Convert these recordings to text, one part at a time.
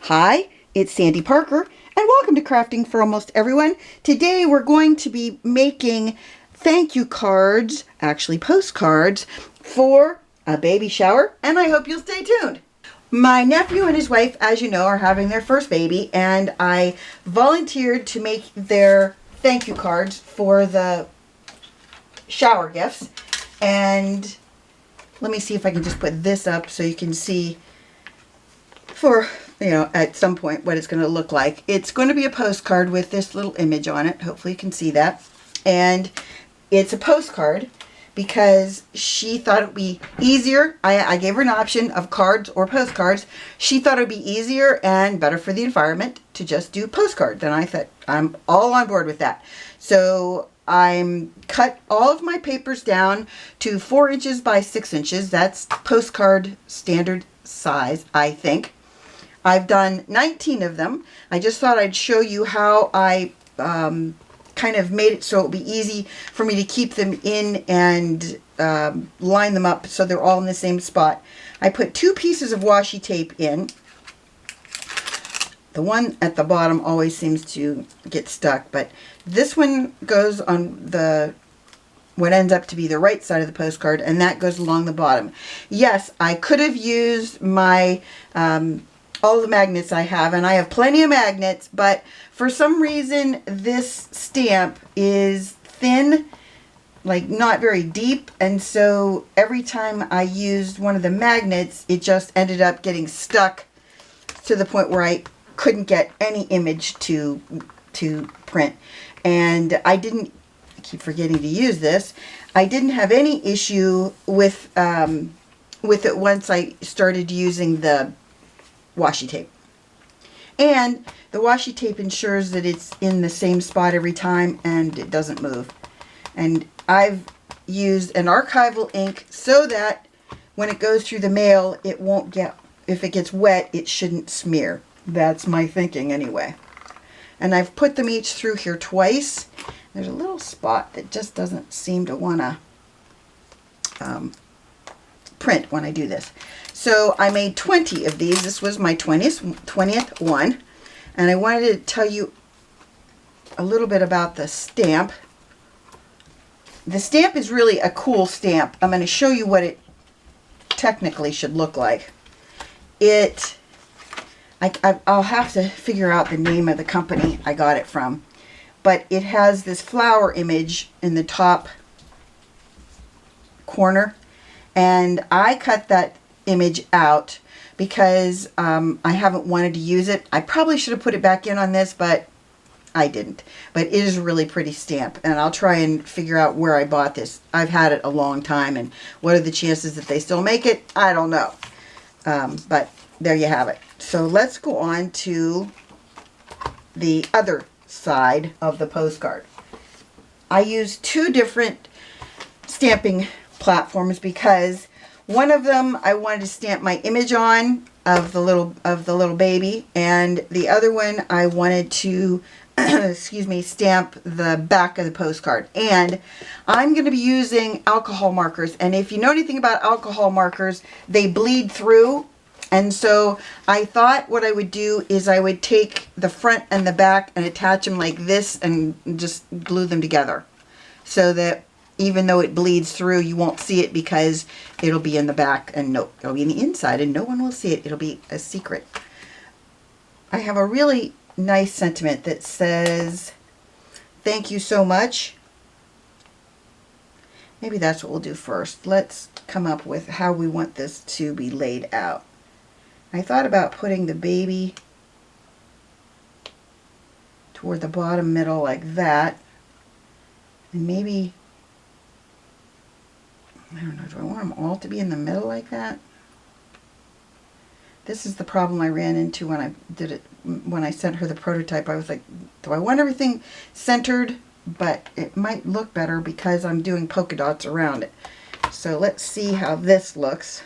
Hi, it's Sandy Parker, and welcome to Crafting for Almost Everyone. Today we're going to be making thank you cards, actually postcards, for a baby shower, and I hope you'll stay tuned. My nephew and his wife, as you know, are having their first baby, and I volunteered to make their thank you cards for the shower gifts. And let me see if I can just put this up so you can see for, at some point what it's going to look like. It's going to be a postcard with this little image on it. Hopefully you can see that. And it's a postcard because she thought it would be easier. I gave her an option of cards or postcards. She thought it would be easier and better for the environment to just do postcards. And I thought, I'm all on board with that. So I'm cut all of my papers down to 4 inches by 6 inches. That's postcard standard size, I think. I've done 19 of them. I just thought I'd show you how I kind of made it so it would be easy for me to keep them in and line them up so they're all in the same spot. I put 2 pieces of washi tape in. The one at the bottom always seems to get stuck, but this one goes on what ends up to be the right side of the postcard, and that goes along the bottom. Yes, I could have used my all the magnets I have, and I have plenty of magnets, but for some reason this stamp is thin, like not very deep, and so every time I used one of the magnets it just ended up getting stuck to the point where I couldn't get any image to print. And I keep forgetting to use this. I didn't have any issue with it once I started using the washi tape. And the washi tape ensures that it's in the same spot every time and it doesn't move. And I've used an archival ink so that when it goes through the mail, it won't if it gets wet, it shouldn't smear. That's my thinking anyway. And I've put them each through here twice. There's a little spot that just doesn't seem to want to print when I do this. So I made 20 of these. This was my 20th one. And I wanted to tell you a little bit about the stamp. The stamp is really a cool stamp. I'm going to show you what it technically should look like. I'll have to figure out the name of the company I got it from. But it has this flower image in the top corner. And I cut that image out because I haven't wanted to use it. I probably should have put it back in on this, but I didn't. But it is a really pretty stamp, and I'll try and figure out where I bought this. I've had it a long time, and what are the chances that they still make it? I don't know. But there you have it. So let's go on to the other side of the postcard. I used 2 different stamping platforms because one of them I wanted to stamp my image on of the little baby, and the other one I wanted to stamp the back of the postcard. And I'm going to be using alcohol markers, and if you know anything about alcohol markers, they bleed through. And so I thought what I would do is I would take the front and the back and attach them like this and just glue them together so that even though it bleeds through, you won't see it because it'll be in the back, and no, it'll be in the inside and no one will see it. It'll be a secret. I have a really nice sentiment that says, "Thank you so much." Maybe that's what we'll do first. Let's come up with how we want this to be laid out. I thought about putting the baby toward the bottom middle like that. And maybe, I don't know, do I want them all to be in the middle like that? This is the problem I ran into when I did it, when I sent her the prototype. I was like, do I want everything centered? But it might look better because I'm doing polka dots around it. So let's see how this looks.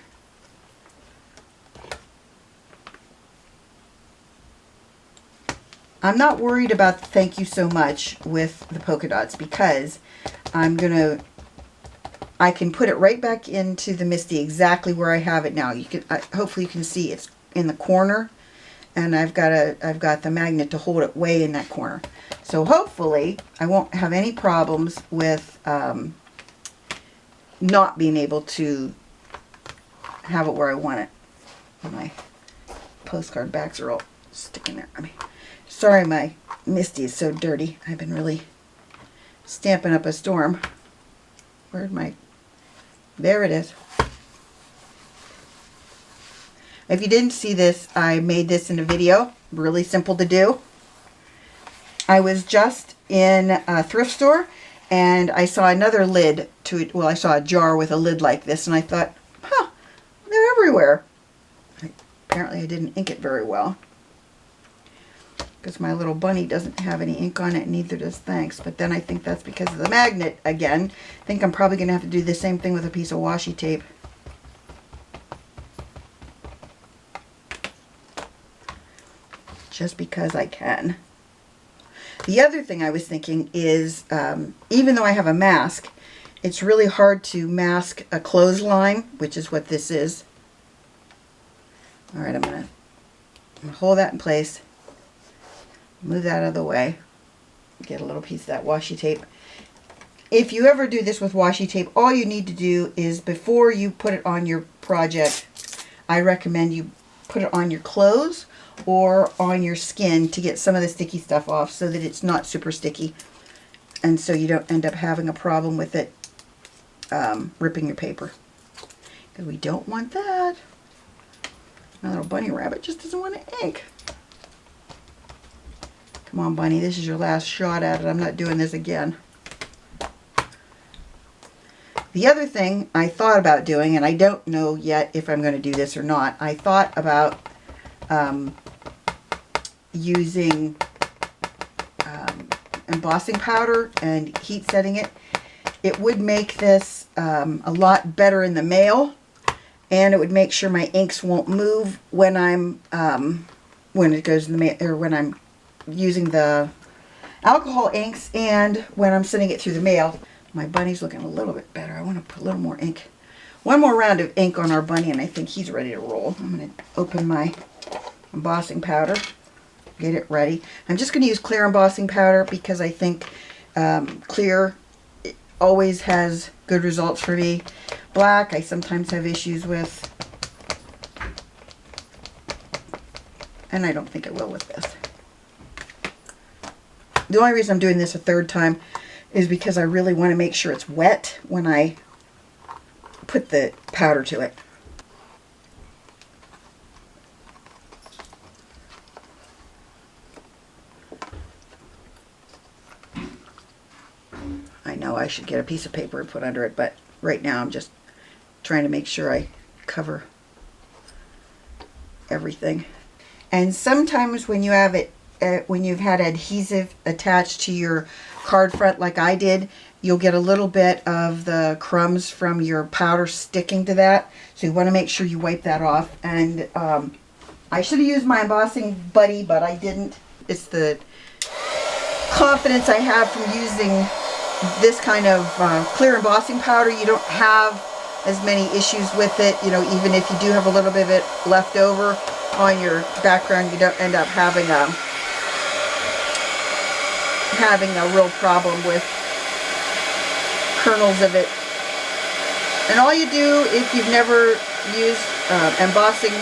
I'm not worried about the thank you so much with the polka dots because I can put it right back into the MISTI exactly where I have it now. You can hopefully you can see it's in the corner, and I've got the magnet to hold it way in that corner. So hopefully I won't have any problems with not being able to have it where I want it. My postcard backs are all sticking there. I mean, sorry, my MISTI is so dirty. I've been really stamping up a storm. Where'd my... There it is. If you didn't see this, I made this in a video. Really simple to do. I was just in a thrift store and I saw another lid to it. Well, I saw a jar with a lid like this and I thought, huh, they're everywhere. Apparently I didn't ink it very well because my little bunny doesn't have any ink on it, and neither does Thanks. But then I think that's because of the magnet again. I think I'm probably going to have to do the same thing with a piece of washi tape. Just because I can. The other thing I was thinking is, even though I have a mask, it's really hard to mask a clothesline, which is what this is. Alright, I'm going to hold that in place. Move that out of the way. Get a little piece of that washi tape. If you ever do this with washi tape, all you need to do is, before you put it on your project, I recommend you put it on your clothes or on your skin to get some of the sticky stuff off so that it's not super sticky, and so you don't end up having a problem with it ripping your paper, because we don't want that. My little bunny rabbit just doesn't want to ink. Come on, bunny, this is your last shot at it. I'm not doing this again. The other thing I thought about doing, and I don't know yet if I'm going to do this or not, I thought about using embossing powder and heat setting it. It would make this a lot better in the mail, and it would make sure my inks won't move when I'm when it goes in the mail, or when I'm using the alcohol inks, and when I'm sending it through the mail. My bunny's looking a little bit better. I want to put a little more ink, one more round of ink on our bunny, and I think he's ready to roll. I'm going to open my embossing powder, get it ready. I'm just going to use clear embossing powder because I think clear always has good results for me. Black I sometimes have issues with, and I don't think I will with this. The only reason I'm doing this a third time is because I really want to make sure it's wet when I put the powder to it. I know I should get a piece of paper and put under it, but right now I'm just trying to make sure I cover everything. And sometimes when you have it, when you've had adhesive attached to your card front like I did, you'll get a little bit of the crumbs from your powder sticking to that. So you want to make sure you wipe that off. And I should have used my embossing buddy, but I didn't. It's the confidence I have from using this kind of clear embossing powder. You don't have as many issues with it. You know, even if you do have a little bit of it left over on your background, you don't end up having a real problem with kernels of it. And all you do, if you've never used embossing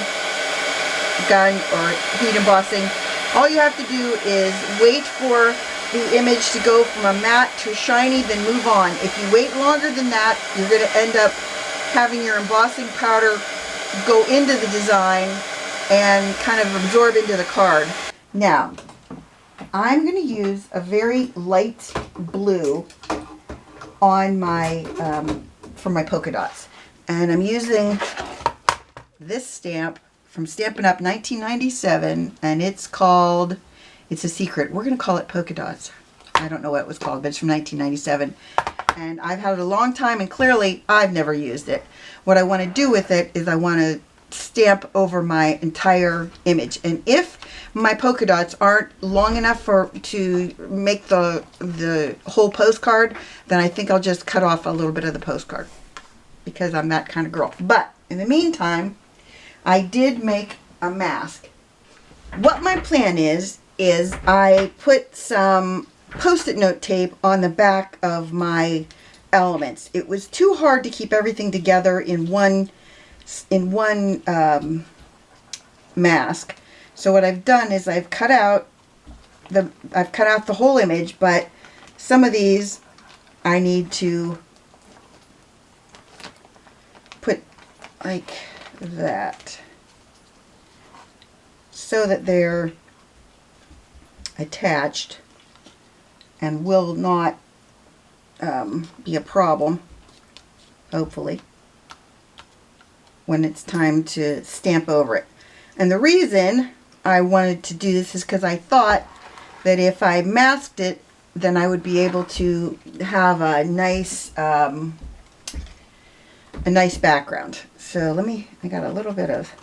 gun or heat embossing, all you have to do is wait for the image to go from a matte to shiny, then move on. If you wait longer than that, you're going to end up having your embossing powder go into the design and kind of absorb into the card. Now, I'm going to use a very light blue on my for my polka dots, and I'm using this stamp from Stampin' Up 1997, and it's called, it's a secret, we're going to call it Polka Dots. I don't know what it was called, but it's from 1997, and I've had it a long time, and clearly I've never used it. What I want to do with it is I want to stamp over my entire image, and if my polka dots aren't long enough to make the whole postcard, then I think I'll just cut off a little bit of the postcard, because I'm that kind of girl. But in the meantime, I did make a mask, what my plan is I put some Post-it note tape on the back of my elements. It was too hard to keep everything together in one mask. So what I've done is I've cut out the whole image, but some of these I need to put like that so that they're attached and will not be a problem, hopefully, when it's time to stamp over it. And the reason I wanted to do this is because I thought that if I masked it, then I would be able to have a nice background. So I got a little bit of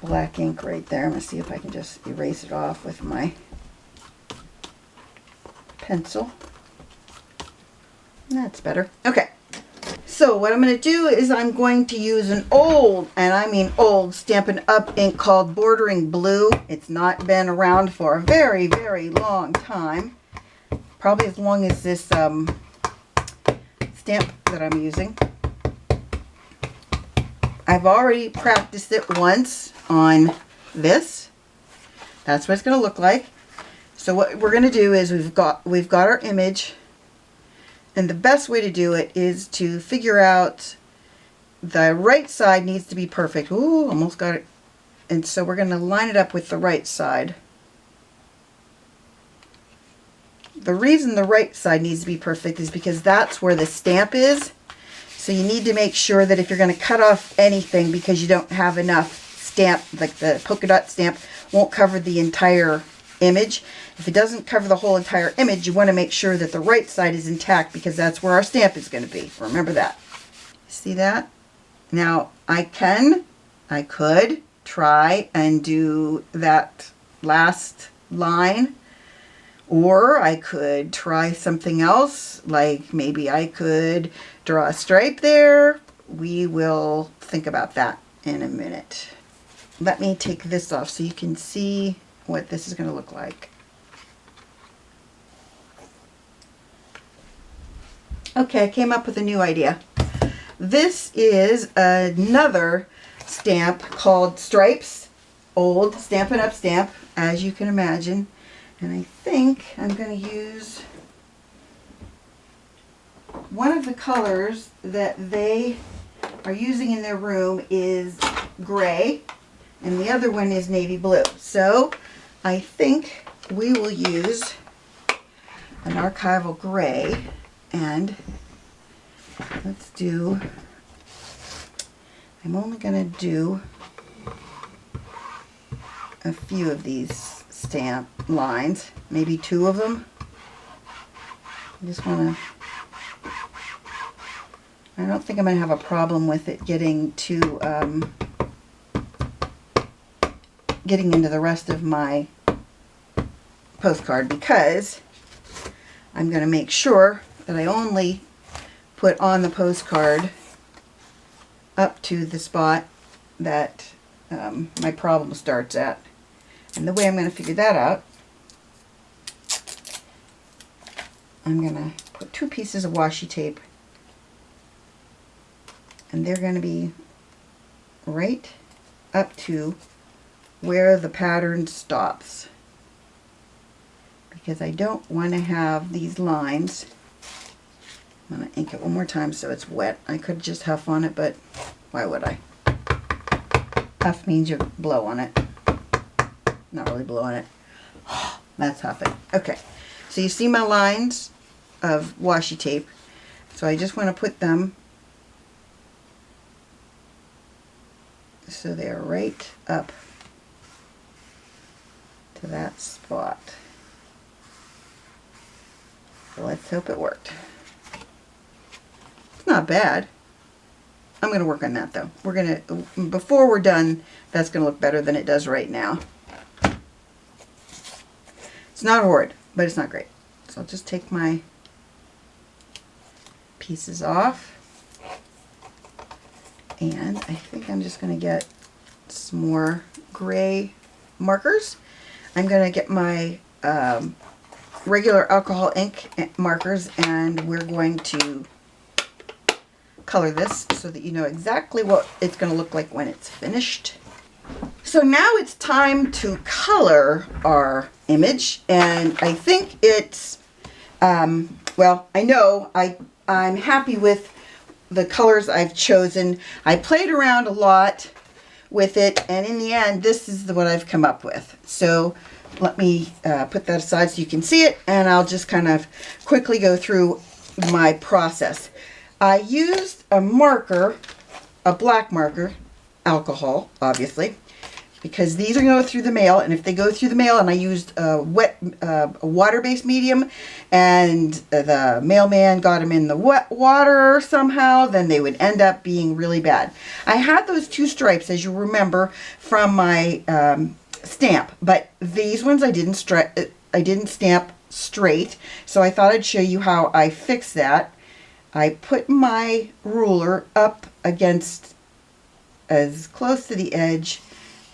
black ink right there. I'm going to see if I can just erase it off with my pencil. That's better. Okay. So what I'm going to do is I'm going to use an old, and I mean old, Stampin' Up ink called Bordering Blue. It's not been around for a very, very long time. Probably as long as this stamp that I'm using. I've already practiced it once on this. That's what it's going to look like. So what we're going to do is we've got our image. And the best way to do it is to figure out the right side needs to be perfect. Ooh, almost got it. And so we're going to line it up with the right side. The reason the right side needs to be perfect is because that's where the stamp is. So you need to make sure that if you're going to cut off anything because you don't have enough stamp, like the polka dot stamp won't cover the entire image. If it doesn't cover the whole entire image, you want to make sure that the right side is intact because that's where our stamp is going to be. Remember that. See that? Now I could try and do that last line, or I could try something else, like maybe I could draw a stripe there. We will think about that in a minute. Let me take this off so you can see what this is going to look like. Okay, I came up with a new idea. This is another stamp called Stripes, old Stampin' Up stamp, as you can imagine. And I think I'm going to use one of the colors that they are using in their room is gray, and the other one is navy blue. So I think we will use an archival gray, and let's do, I'm only going to do a few of these stamp lines, maybe 2 of them. I just want to, I don't think I'm going to have a problem with it getting to, getting into the rest of my postcard, because I'm going to make sure that I only put on the postcard up to the spot that my problem starts at. And the way I'm going to figure that out, I'm going to put 2 pieces of washi tape, and they're going to be right up to where the pattern stops, because I don't want to have these lines. I'm going to ink it one more time so it's wet. I could just huff on it, but why would I? Huff means you blow on it. Not really blow on it. That's huffing. Okay, so you see my lines of washi tape. So I just want to put them so they're right up to that spot. So let's hope it worked. It's not bad. I'm going to work on that though. We're going to, before we're done, that's going to look better than it does right now. It's not horrid, but it's not great. So I'll just take my pieces off. And I think I'm just going to get some more gray markers. I'm going to get my regular alcohol ink markers, and we're going to color this so that you know exactly what it's going to look like when it's finished. So now it's time to color our image, and I think it's, well, I know I'm happy with the colors I've chosen. I played around a lot with it, and in the end, this is what I've come up with. So let me put that aside so you can see it, and I'll just kind of quickly go through my process. I used a marker, a black marker, alcohol, obviously, because these are going to go through the mail, and if they go through the mail, and I used a water-based medium, and the mailman got them in the wet water somehow, then they would end up being really bad. I had those two stripes, as you remember, from my stamp, but these ones I didn't stamp straight, so I thought I'd show you how I fix that. I put my ruler up against as close to the edge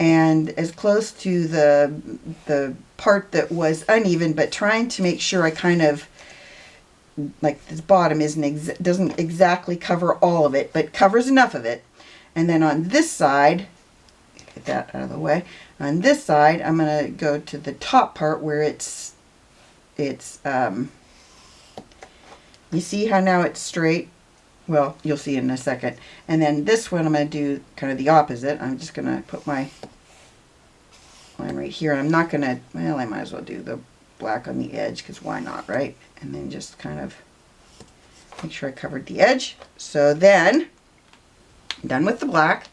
and as close to the part that was uneven, but trying to make sure I kind of, like this bottom doesn't exactly cover all of it, but covers enough of it. And then on this side, get that out of the way, on this side I'm going to go to the top part where it's you see how now it's straight? Well, you'll see in a second. And then this one I'm going to do kind of the opposite. I'm just going to put my line right here. And I'm not going to, well, I might as well do the black on the edge, because why not, right? And then just kind of make sure I covered the edge. So then, I'm done with the black.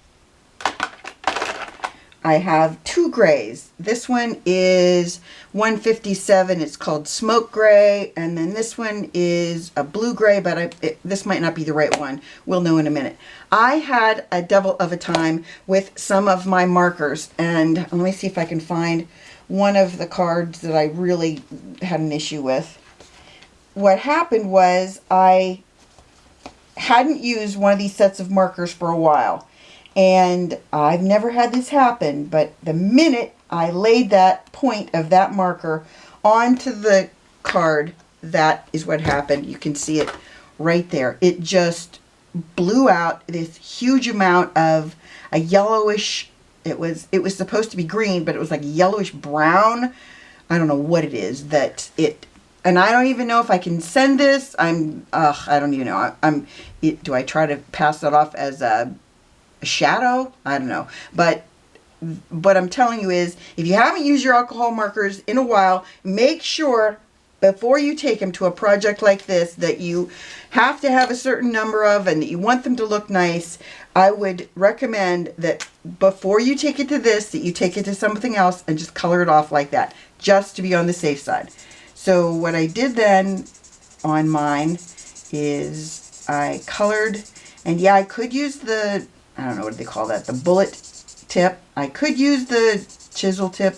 I have two grays. This one is 157. It's called Smoke Gray. And then this one is a blue gray, but this might not be the right one. We'll know in a minute. I had a devil of a time with some of my markers. And let me see if I can find one of the cards that I really had an issue with. What happened was I hadn't used one of these sets of markers for a while. And I've never had this happen, but the minute I laid that point of that marker onto the card, that is what happened. You can see it right there. It just blew out this huge amount of a yellowish, it was supposed to be green, but it was like yellowish brown. I don't know what it is that it, and I don't even know if I can send this. I don't even know. Do I try to pass that off as a shadow? I don't know. But what I'm telling you is, if you haven't used your alcohol markers in a while, make sure before you take them to a project like this that you have to have a certain number of, and that you want them to look nice. I would recommend that before you take it to this, that you take it to something else and just color it off like that, just to be on the safe side. So what I did then on mine is I colored, and yeah, I could use the, I don't know what they call that, the bullet tip. I could use the chisel tip,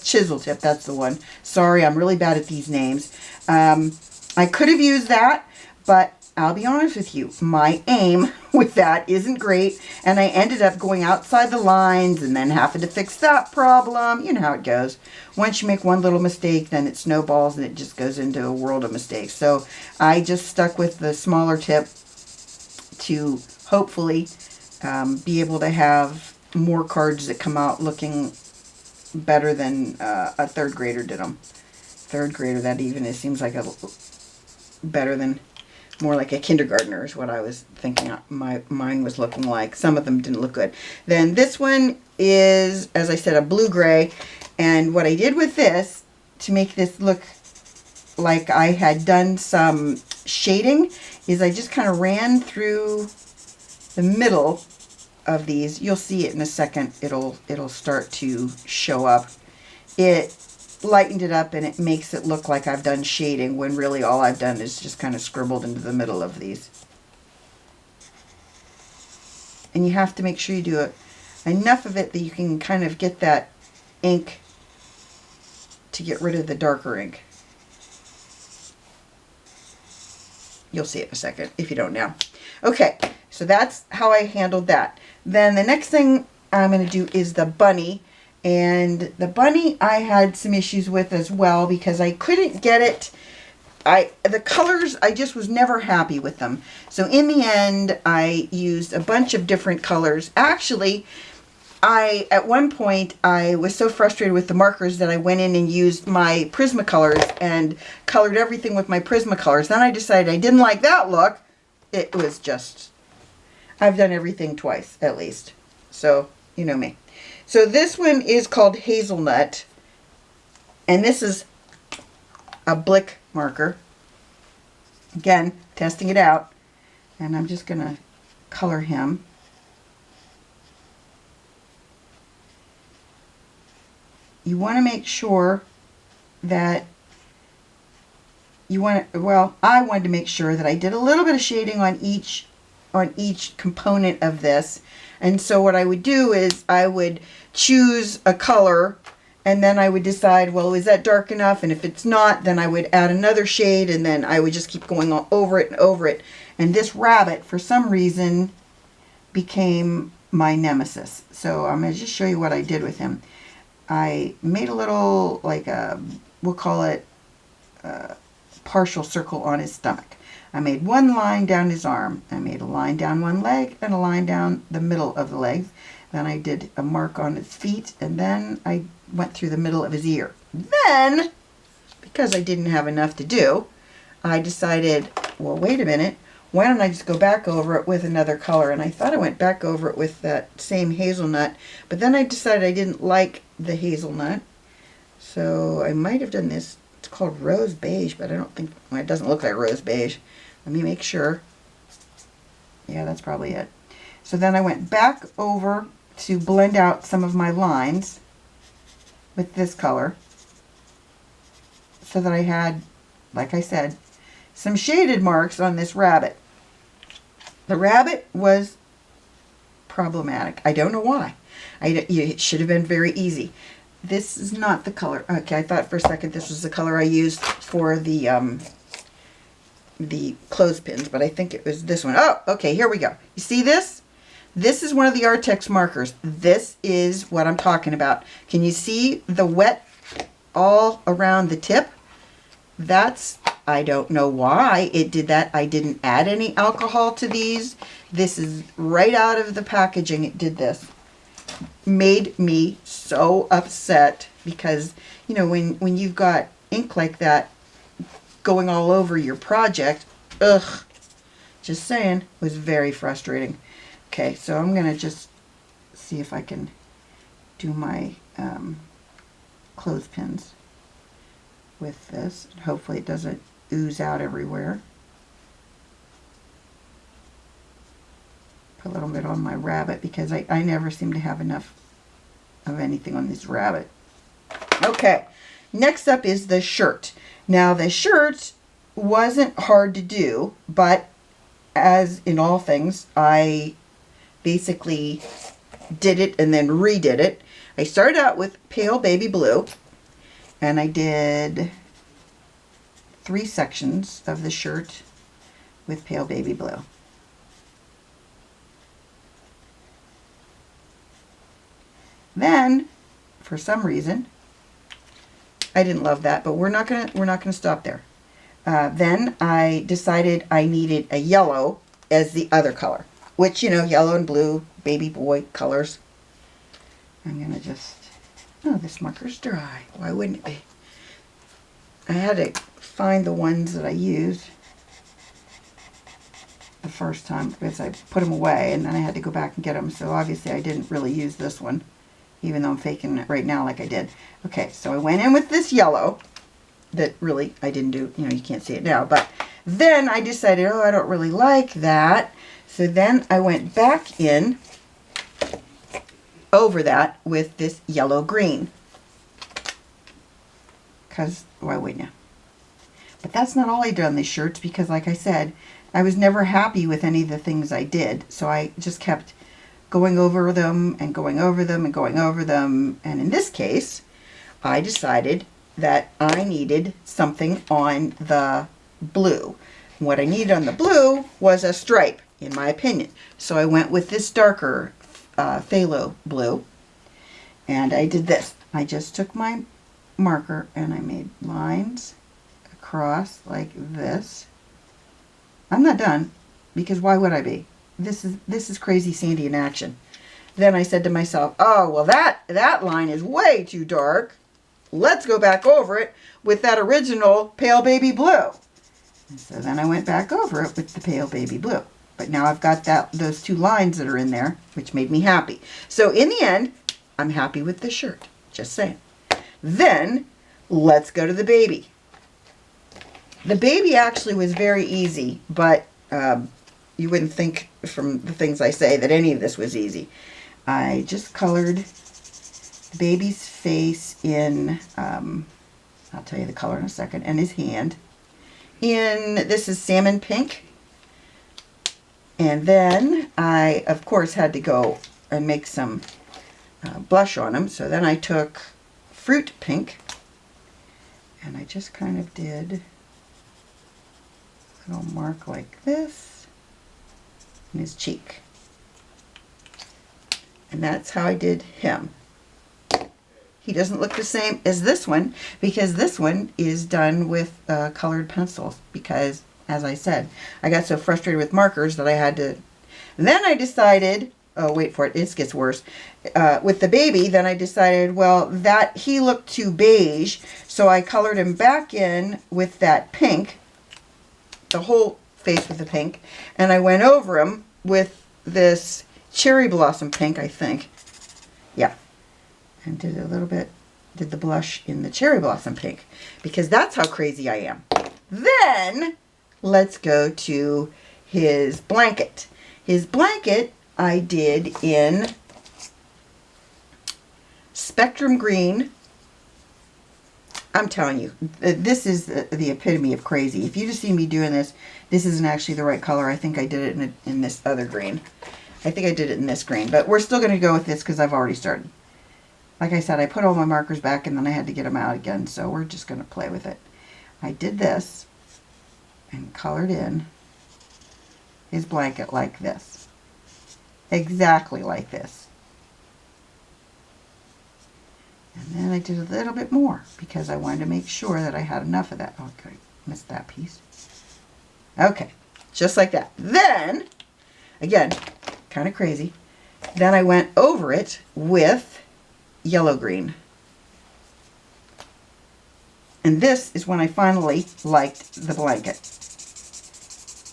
that's the one. Sorry, I'm really bad at these names. I could have used that, but I'll be honest with you, my aim with that isn't great, and I ended up going outside the lines and then having to fix that problem. You know how it goes. Once you make one little mistake, then it snowballs and it just goes into a world of mistakes. So I just stuck with the smaller tip to hopefully be able to have more cards that come out looking better than a third grader did them. Third grader, that even it seems like a better than, more like a kindergartner is what I was thinking mine was looking like. Some of them didn't look good. Then this one is, as I said, a blue gray, and what I did with this to make this look like I had done some shading is I just kind of ran through the middle of these. You'll see it in a second. It'll start to show up. It lightened it up and it makes it look like I've done shading, when really all I've done is just kind of scribbled into the middle of these. And you have to make sure you do enough of it that you can kind of get that ink to get rid of the darker ink. You'll see it in a second if you don't now. Okay, so that's how I handled that. Then the next thing I'm going to do is the bunny. And the bunny I had some issues with as well because I couldn't get it. The colors, I just was never happy with them. So in the end, I used a bunch of different colors. Actually, at one point, I was so frustrated with the markers that I went in and used my Prismacolors and colored everything with my Prismacolors. Then I decided I didn't like that look. It was just, I've done everything twice at least. So, you know me. So this one is called Hazelnut. And this is a Blick marker. Again, testing it out. And I'm just going to color him. You want to make sure that I wanted to make sure that I did a little bit of shading on each component of this. And so what I would do is I would choose a color and then I would decide, well, is that dark enough? And if it's not, then I would add another shade and then I would just keep going all over it and over it. And this rabbit, for some reason, became my nemesis. So I'm going to just show you what I did with him. I made a little, we'll call it partial circle on his stomach. I made one line down his arm. I made a line down one leg and a line down the middle of the legs. Then I did a mark on his feet, and then I went through the middle of his ear. Then, because I didn't have enough to do, I decided, well, wait a minute, why don't I just go back over it with another color? And I thought I went back over it with that same hazelnut, but then I decided I didn't like the hazelnut, so I might have done this. It's called rose beige, but I don't think, well, it doesn't look like rose beige. Let me make sure. Yeah, that's probably it. So then I went back over to blend out some of my lines with this color so that I had, like I said, some shaded marks on this rabbit. The rabbit was problematic. I don't know why. It should have been very easy. This is not the color. Okay, I thought for a second this was the color I used for the clothespins, but I think it was this one. Oh, okay, here we go. You see this? This is one of the Artex markers. This is what I'm talking about. Can you see the wet all around the tip? That's, I don't know why it did that. I didn't add any alcohol to these. This is right out of the packaging. It did this. Made me so upset because, you know, when you've got ink like that going all over your project, ugh, just saying, was very frustrating. Okay, so I'm going to just see if I can do my clothespins with this. Hopefully it doesn't ooze out everywhere. Put a little bit on my rabbit because I never seem to have enough of anything on this rabbit. Okay, next up is the shirt. Now the shirt wasn't hard to do, but as in all things, I basically did it and then redid it. I started out with pale baby blue and I did 3 sections of the shirt with pale baby blue. Then, for some reason, I didn't love that, but we're not gonna stop there. Then I decided I needed a yellow as the other color, which, you know, yellow and blue, baby boy colors. I'm gonna just, oh, this marker's dry. Why wouldn't it be? I had to find the ones that I used the first time because I put them away and then I had to go back and get them. So obviously I didn't really use this one, even though I'm faking it right now like I did. Okay, so I went in with this yellow that really I didn't do, you know, you can't see it now, but then I decided, oh, I don't really like that. So then I went back in over that with this yellow green. Because, why wouldn't you? But that's not all I did on these shirts because, like I said, I was never happy with any of the things I did. So I just kept going over them and going over them and going over them. And in this case, I decided that I needed something on the blue. What I needed on the blue was a stripe, in my opinion. So I went with this darker phthalo blue. And I did this. I just took my marker and I made lines across like this. I'm not done, because why would I be? This is Crazy Sandy in action. Then I said to myself, oh, well, that line is way too dark. Let's go back over it with that original pale baby blue. And so then I went back over it with the pale baby blue. But now I've got those two lines that are in there, which made me happy. So in the end, I'm happy with the shirt. Just saying. Then let's go to the baby. The baby actually was very easy, but you wouldn't think from the things I say that any of this was easy. I just colored the baby's face in, I'll tell you the color in a second, and his hand. This is salmon pink. And then I, of course, had to go and make some blush on him. So then I took fruit pink, and I just kind of did a little mark like this in his cheek. And that's how I did him. He doesn't look the same as this one, because this one is done with colored pencils, because, as I said, I got so frustrated with markers that I had to... Then I decided, oh, wait for it, this gets worse. With the baby, then I decided, well, that he looked too beige, so I colored him back in with that pink, the whole face with the pink, and I went over him with this cherry blossom pink, I think. Yeah. And did a little bit, did the blush in the cherry blossom pink, because that's how crazy I am. Then let's go to his blanket. His blanket I did in Spectrum Green. I'm telling you, this is the epitome of crazy. If you just see me doing this, this isn't actually the right color. I think I did it in this other green. I think I did it in this green, but we're still going to go with this because I've already started. Like I said, I put all my markers back and then I had to get them out again, so we're just going to play with it. I did this and colored in his blanket like this. Exactly like this. And then I did a little bit more because I wanted to make sure that I had enough of that. Okay, missed that piece. Okay, just like that. Then, again, kind of crazy. Then I went over it with yellow green. And this is when I finally liked the blanket.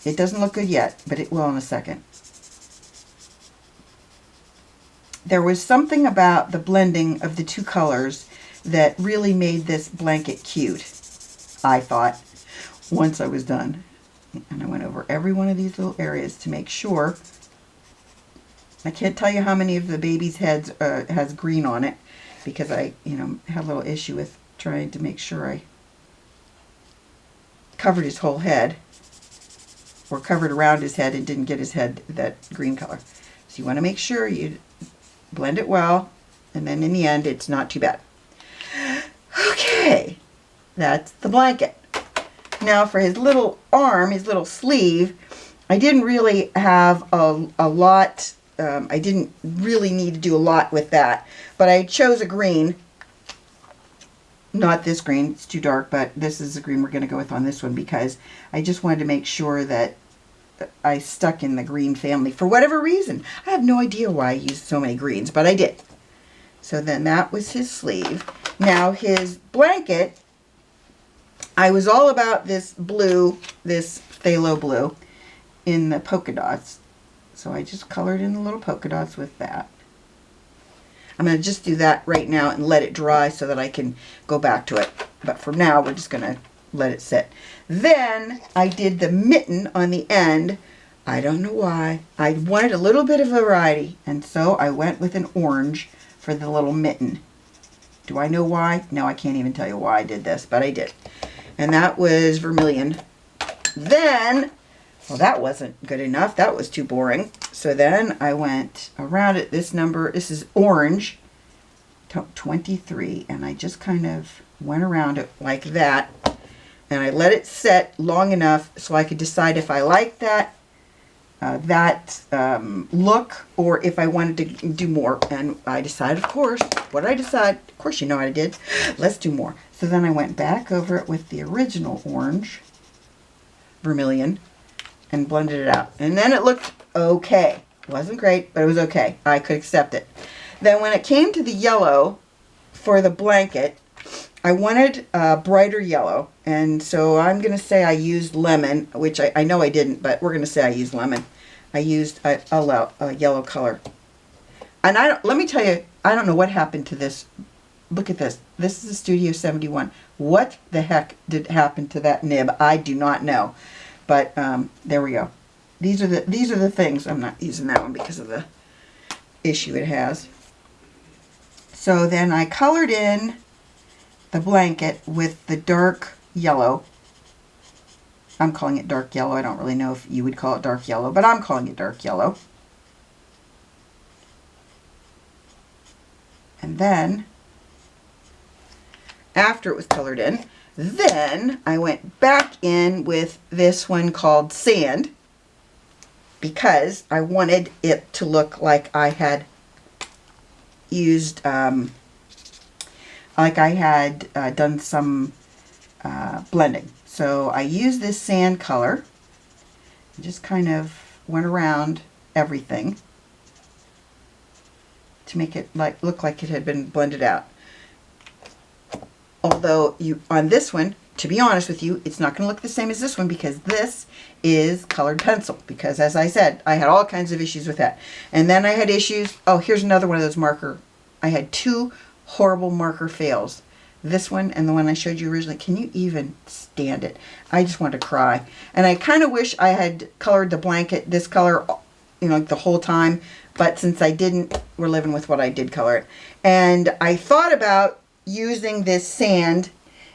It doesn't look good yet, but it will in a second. There was something about the blending of the two colors that really made this blanket cute, I thought, once I was done. And I went over every one of these little areas to make sure. I can't tell you how many of the baby's heads has green on it, because I, had a little issue with trying to make sure I covered his whole head, or covered around his head and didn't get his head that green color. So you want to make sure you blend it well, and then in the end it's not too bad. Okay, that's the blanket. Now for his little arm, his little sleeve, I didn't really have a lot. I didn't really need to do a lot with that, but I chose a green. Not this green, it's too dark, but this is the green we're going to go with on this one, because I just wanted to make sure that I stuck in the green family for whatever reason. I have no idea why I used so many greens, but I did. So then that was his sleeve. Now his blanket, I was all about this blue, this phthalo blue in the polka dots. So I just colored in the little polka dots with that. I'm going to just do that right now and let it dry so that I can go back to it. But for now, we're just going to let it sit. Then I did the mitten on the end. I don't know why. I wanted a little bit of variety, and so I went with an orange for the little mitten. Do I know why? No, I can't even tell you why I did this, but I did. And that was vermilion. Then, well, that wasn't good enough. That was too boring. So then I went around it. This number, this is orange, 23, and I just kind of went around it like that. And I let it set long enough so I could decide if I liked that look, or if I wanted to do more. And I decided, of course, what did I decide? Of course you know what I did. Let's do more. So then I went back over it with the original orange, vermilion, and blended it out. And then it looked okay. It wasn't great, but it was okay. I could accept it. Then when it came to the yellow for the blanket, I wanted a brighter yellow. And so I'm going to say I used lemon, which I know I didn't, but we're going to say I used lemon. I used a yellow color. And let me tell you, I don't know what happened to this. Look at this. This is a Studio 71. What the heck did happen to that nib? I do not know. But there we go. These are the things. I'm not using that one because of the issue it has. So then I colored in the blanket with the dark yellow. I'm calling it dark yellow. I don't really know if you would call it dark yellow, but I'm calling it dark yellow. And then, after it was colored in, then I went back in with this one called Sand, because I wanted it to look like I had used, done some blending. So I used this sand color, just kind of went around everything to make it look like it had been blended out. Although on this one, to be honest with you, it's not going to look the same as this one, because this is colored pencil. Because as I said, I had all kinds of issues with that. And then I had issues. Oh, here's another one of those marker. I had two horrible marker fails. This one and the one I showed you originally. Can you even stand it? I just wanted to cry. And I kind of wish I had colored the blanket this color, the whole time. But since I didn't, we're living with what I did color it. And I thought about using this sand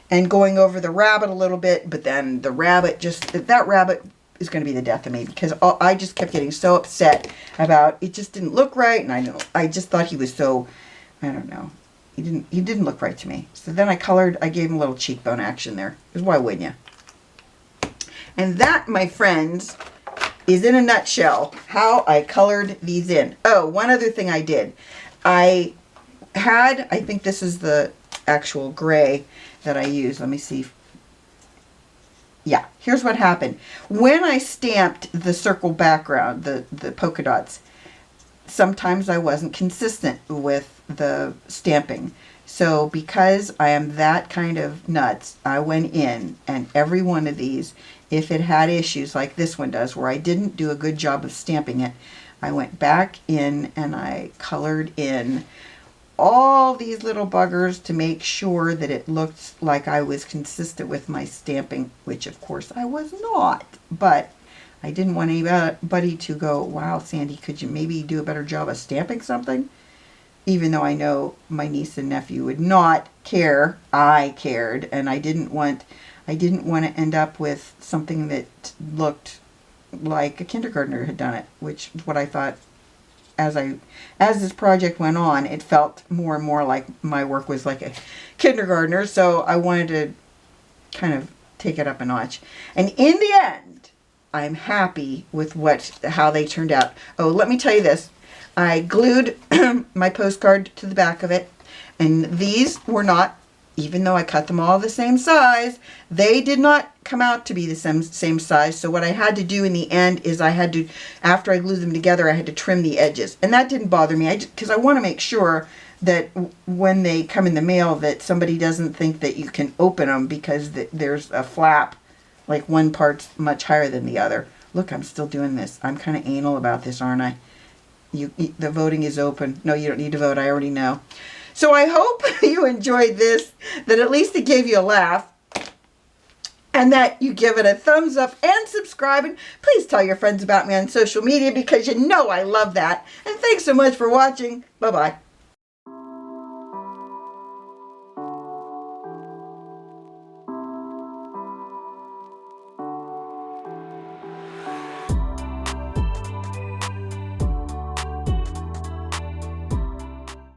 and going over the rabbit a little bit, but then the rabbit that rabbit is going to be the death of me, because I just kept getting so upset about it. Just didn't look right, and I just thought he was so, I don't know, he didn't look right to me. So then I gave him a little cheekbone action there, because why wouldn't you? And that, my friends, is in a nutshell how I colored these in. Oh, one other thing I did. I think this is the actual gray that I used. Let me see. Yeah, here's what happened. When I stamped the circle background, the polka dots, sometimes I wasn't consistent with the stamping. So because I am that kind of nuts, I went in, and every one of these, if it had issues like this one does, where I didn't do a good job of stamping it, I went back in and I colored in all these little buggers to make sure that it looked like I was consistent with my stamping, which of course I was not. But I didn't want anybody to go, wow, Sandy, could you maybe do a better job of stamping something? Even though I know my niece and nephew would not care, I cared, and I didn't want to end up with something that looked like a kindergartner had done it, which is what I thought. As this project went on, it felt more and more like my work was like a kindergartner, so I wanted to kind of take it up a notch. And in the end, I'm happy with how they turned out. Oh, let me tell you this. I glued my postcard to the back of it, and these were not, even though I cut them all the same size, they did not come out to be the same size. So what I had to do in the end is after I glued them together, I had to trim the edges. And that didn't bother me, because I want to make sure that when they come in the mail that somebody doesn't think that you can open them because there's a flap, like one part's much higher than the other. Look, I'm still doing this. I'm kind of anal about this, aren't I? The voting is open. No, you don't need to vote. I already know. So I hope you enjoyed this, that at least it gave you a laugh, and that you give it a thumbs up and subscribe. And please tell your friends about me on social media, because you know I love that. And thanks so much for watching. Bye-bye.